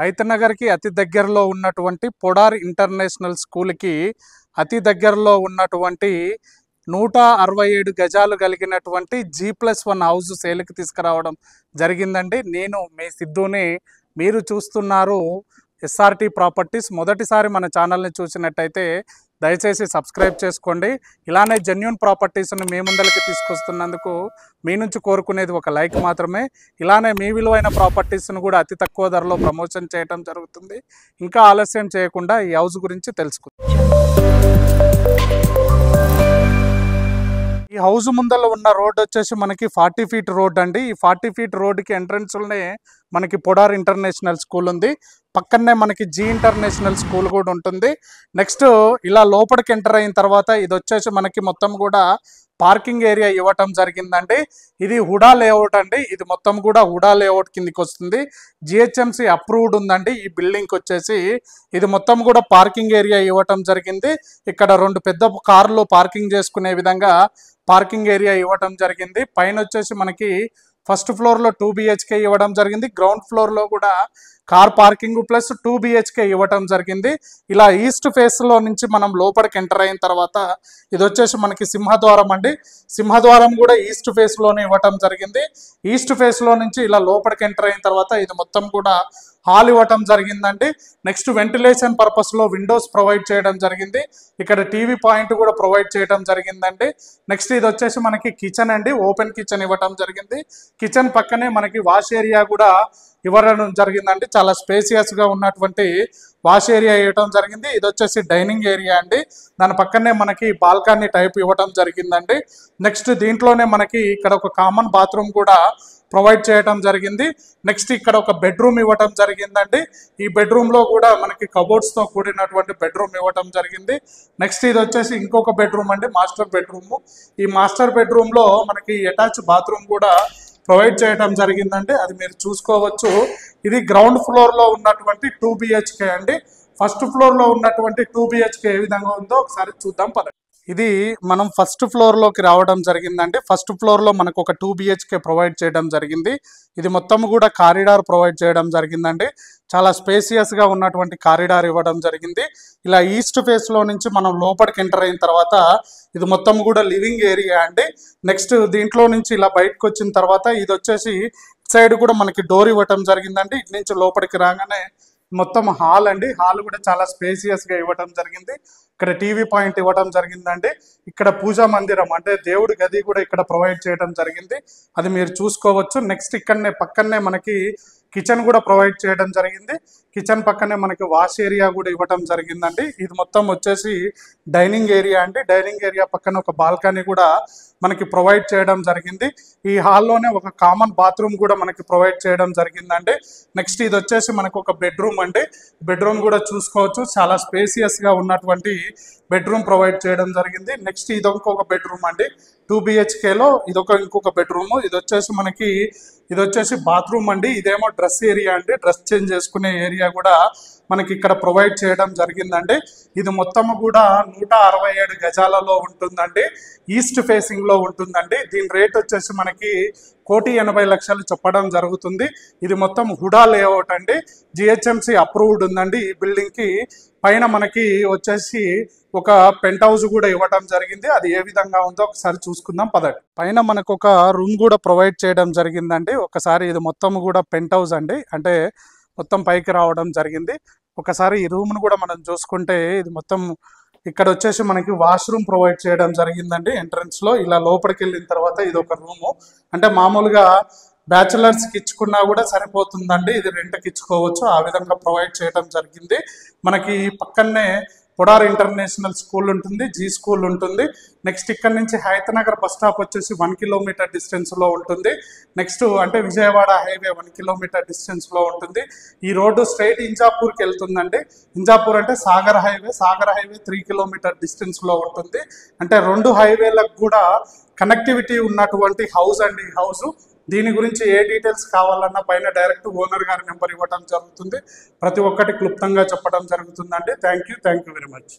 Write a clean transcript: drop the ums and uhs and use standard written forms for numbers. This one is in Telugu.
హైతనగర్కి అతి దగ్గరలో ఉన్నటువంటి పొడార్ ఇంటర్నేషనల్ స్కూల్కి అతి దగ్గరలో ఉన్నటువంటి 167 గజాలు కలిగినటువంటి G+1 హౌస్ సేల్కి తీసుకురావడం జరిగిందండి. నేను మీ సిద్ధుని. మీరు చూస్తున్నారు ఎస్ఆర్టీ ప్రాపర్టీస్. మొదటిసారి మన ఛానల్ని చూసినట్టయితే దయచేసి సబ్స్క్రైబ్ చేసుకోండి. ఇలానే జెన్యూన్ ప్రాపర్టీస్ని మీ ముందరికి తీసుకొస్తున్నందుకు మీ నుంచి కోరుకునేది ఒక లైక్ మాత్రమే. ఇలానే మీ విలువైన ప్రాపర్టీస్ను కూడా అతి తక్కువ ధరలో ప్రమోషన్ చేయడం జరుగుతుంది. ఇంకా ఆలస్యం చేయకుండా ఈ హౌస్ గురించి తెలుసుకుందాం. ఈ హౌస్ ముందర ఉన్న రోడ్ వచ్చేసి మనకి 40 ఫీట్ రోడ్ అండి. ఈ 40 ఫీట్ రోడ్కి ఎంట్రన్స్లోనే మనకి పొడార్ ఇంటర్నేషనల్ స్కూల్ ఉంది. పక్కనే మనకి జీ ఇంటర్నేషనల్ స్కూల్ కూడా ఉంటుంది. నెక్స్ట్ ఇలా లోపలికి ఎంటర్ అయిన తర్వాత ఇది వచ్చేసి మనకి మొత్తం కూడా పార్కింగ్ ఏరియా ఇవ్వటం జరిగిందండి. ఇది హుడా లేఅవుట్ అండి. ఇది మొత్తం కూడా హుడా లేఅవుట్ కిందికి వస్తుంది. జిహెచ్ఎంసి అప్రూవ్డ్ ఉందండి. ఈ బిల్డింగ్కి వచ్చేసి ఇది మొత్తం కూడా పార్కింగ్ ఏరియా ఇవ్వటం జరిగింది. ఇక్కడ 2 పెద్ద కార్లు పార్కింగ్ చేసుకునే విధంగా పార్కింగ్ ఏరియా ఇవ్వటం జరిగింది. పైన వచ్చేసి మనకి ఫస్ట్ ఫ్లోర్లో 2 BHK ఇవ్వడం జరిగింది. గ్రౌండ్ ఫ్లోర్లో కూడా కార్ పార్కింగ్ ప్లస్ 2 BHK ఇవ్వటం జరిగింది. ఇలా ఈస్ట్ ఫేస్లో నుంచి మనం లోపలికి ఎంటర్ అయిన తర్వాత ఇది వచ్చేసి మనకి సింహద్వారం అండి. సింహద్వారం కూడా ఈస్ట్ ఫేస్లోనే ఇవ్వటం జరిగింది. ఈస్ట్ ఫేస్లో నుంచి ఇలా లోపలికి ఎంటర్ అయిన తర్వాత ఇది మొత్తం కూడా హాల్ ఇవ్వటం జరిగిందండి. నెక్స్ట్ వెంటిలేషన్ పర్పస్లో విండోస్ ప్రొవైడ్ చేయడం జరిగింది. ఇక్కడ టీవీ పాయింట్ కూడా ప్రొవైడ్ చేయడం జరిగిందండి. నెక్స్ట్ ఇది వచ్చేసి మనకి కిచెన్ అండి. ఓపెన్ కిచెన్ ఇవ్వటం జరిగింది. కిచెన్ పక్కనే మనకి వాష్ ఏరియా కూడా ఇవ్వడం జరిగిందండి. చాలా స్పేసియస్గా ఉన్నటువంటి వాష్ ఏరియా ఇవ్వటం జరిగింది. ఇది వచ్చేసి డైనింగ్ ఏరియా అండి. దాని పక్కనే మనకి బాల్కనీ టైప్ ఇవ్వటం జరిగిందండి. నెక్స్ట్ దీంట్లోనే మనకి ఇక్కడ ఒక కామన్ బాత్రూమ్ కూడా ప్రొవైడ్ చేయడం జరిగింది. నెక్స్ట్ ఇక్కడ ఒక బెడ్రూమ్ ఇవ్వటం జరిగిందండి. ఈ బెడ్రూమ్లో కూడా మనకి కబోర్డ్స్తో కూడినటువంటి బెడ్రూమ్ ఇవ్వటం జరిగింది. నెక్స్ట్ ఇది వచ్చేసి ఇంకొక బెడ్రూమ్ అండి, మాస్టర్ బెడ్రూమ్. ఈ మాస్టర్ బెడ్రూమ్లో మనకి అటాచ్ బాత్రూమ్ కూడా ప్రొవైడ్ చేయడం జరిగిందండి. అది మీరు చూసుకోవచ్చు. ఇది గ్రౌండ్ ఫ్లోర్లో ఉన్నటువంటి 2 BHK అండి. ఫస్ట్ ఫ్లోర్లో ఉన్నటువంటి 2 BHK ఏ విధంగా ఉందో ఒకసారి చూద్దాం పద. ఇది మనం ఫస్ట్ ఫ్లోర్లోకి రావడం జరిగిందండి. ఫస్ట్ ఫ్లోర్లో మనకు ఒక 2 BHK ప్రొవైడ్ చేయడం జరిగింది. ఇది మొత్తం కూడా కారిడార్ ప్రొవైడ్ చేయడం జరిగిందండి. చాలా స్పేసియస్గా ఉన్నటువంటి కారిడార్ ఇవ్వడం జరిగింది. ఇలా ఈస్ట్ ఫేస్లో నుంచి మనం లోపలికి ఎంటర్ అయిన తర్వాత ఇది మొత్తం కూడా లివింగ్ ఏరియా అండి. నెక్స్ట్ దీంట్లో నుంచి ఇలా బయటకు వచ్చిన తర్వాత ఇది వచ్చేసి సైడ్ కూడా మనకి డోర్ ఇవ్వటం జరిగిందండి. ఇటు నుంచి లోపలికి రాగానే మొత్తం హాల్ అండి. హాల్ కూడా చాలా స్పేసియస్గా ఇవ్వటం జరిగింది. ఇక్కడ టీవీ పాయింట్ ఇవ్వటం జరిగిందండి. ఇక్కడ పూజా మందిరం అంటే దేవుడి గది కూడా ఇక్కడ ప్రొవైడ్ చేయడం జరిగింది. అది మీరు చూసుకోవచ్చు. నెక్స్ట్ ఇక్కడనే పక్కనే మనకి కిచెన్ కూడా ప్రొవైడ్ చేయడం జరిగింది. కిచెన్ పక్కనే మనకి వాష్ ఏరియా కూడా ఇవ్వటం జరిగిందండి. ఇది మొత్తం వచ్చేసి డైనింగ్ ఏరియా అండి. డైనింగ్ ఏరియా పక్కన ఒక బాల్కనీ కూడా మనకి ప్రొవైడ్ చేయడం జరిగింది. ఈ హాల్లోనే ఒక కామన్ బాత్రూమ్ కూడా మనకి ప్రొవైడ్ చేయడం జరిగిందండి. నెక్స్ట్ ఇది వచ్చేసి మనకు ఒక బెడ్రూమ్ అండి. బెడ్రూమ్ కూడా చూసుకోవచ్చు. చాలా స్పేసియస్గా ఉన్నటువంటి బెడ్రూమ్ ప్రొవైడ్ చేయడం జరిగింది. నెక్స్ట్ ఇది ఇంకొక బెడ్రూమ్ అండి. 2 BHKలో ఇంకొక బెడ్రూమ్. ఇది వచ్చేసి బాత్రూమ్ అండి. ఇదేమో డ్రెస్ ఏరియా అండి. డ్రెస్ చేంజ్ చేసుకునే ఏరియా కూడా మనకి ఇక్కడ ప్రొవైడ్ చేయడం జరిగిందండి. ఇది మొత్తం కూడా 167 గజాలలో ఉంటుందండి. ఈస్ట్ ఫేసింగ్లో ఉంటుందండి. దీని రేట్ వచ్చేసి మనకి 1,80,00,000 చెప్పడం జరుగుతుంది. ఇది మొత్తం హుడా లేఅవుట్ అండి. జిహెచ్ఎంసి అప్రూవ్డ్ ఉందండి. ఈ బిల్డింగ్కి పైన మనకి వచ్చేసి ఒక పెంట్ హౌస్ కూడా ఇవ్వటం జరిగింది. అది ఏ విధంగా ఉందో ఒకసారి చూసుకుందాం పదండి. పైన మనకు ఒక రూమ్ కూడా ప్రొవైడ్ చేయడం జరిగిందండి. ఒకసారి ఇది మొత్తం కూడా పెంట్ హౌస్ అండి. అంటే మొత్తం పైకి రావడం జరిగింది. ఒకసారి ఈ రూమ్ను కూడా మనం చూసుకుంటే ఇది మొత్తం ఇక్కడ వచ్చేసి మనకి వాష్రూమ్ ప్రొవైడ్ చేయడం జరిగిందండి. ఎంట్రన్స్లో ఇలా లోపలికి వెళ్ళిన తర్వాత ఇది ఒక రూము. అంటే మామూలుగా బ్యాచులర్స్కి ఇచ్చుకున్నా కూడా సరిపోతుందండి. ఇది రెంట్కి ఇచ్చుకోవచ్చు. ఆ విధంగా ప్రొవైడ్ చేయడం జరిగింది. మనకి పక్కనే పొడార్ ఇంటర్నేషనల్ స్కూల్ ఉంటుంది, జీ స్కూల్ ఉంటుంది. నెక్స్ట్ ఇక్కడ నుంచి హైతనగర్ బస్ స్టాప్ వచ్చేసి 1 కిలోమీటర్ డిస్టెన్స్లో ఉంటుంది. నెక్స్ట్ అంటే విజయవాడ హైవే 1 కిలోమీటర్ డిస్టెన్స్లో ఉంటుంది. ఈ రోడ్డు స్ట్రైట్ ఇంజాపూర్కి వెళ్తుందండి. ఇంజాపూర్ అంటే సాగర్ హైవే 3 కిలోమీటర్ డిస్టెన్స్లో ఉంటుంది. అంటే 2 హైవేలకు కూడా కనెక్టివిటీ ఉన్నటువంటి హౌస్ అండి ఈ హౌస్. దీని గురించి ఏ డీటెయిల్స్ కావాలన్నా పైన డైరెక్ట్ ఓనర్ గారి నెంబర్ ఇవ్వడం జరుగుతుంది. ప్రతి ఒక్కటి క్లుప్తంగా చెప్పడం జరుగుతుందండి. Thank you very much.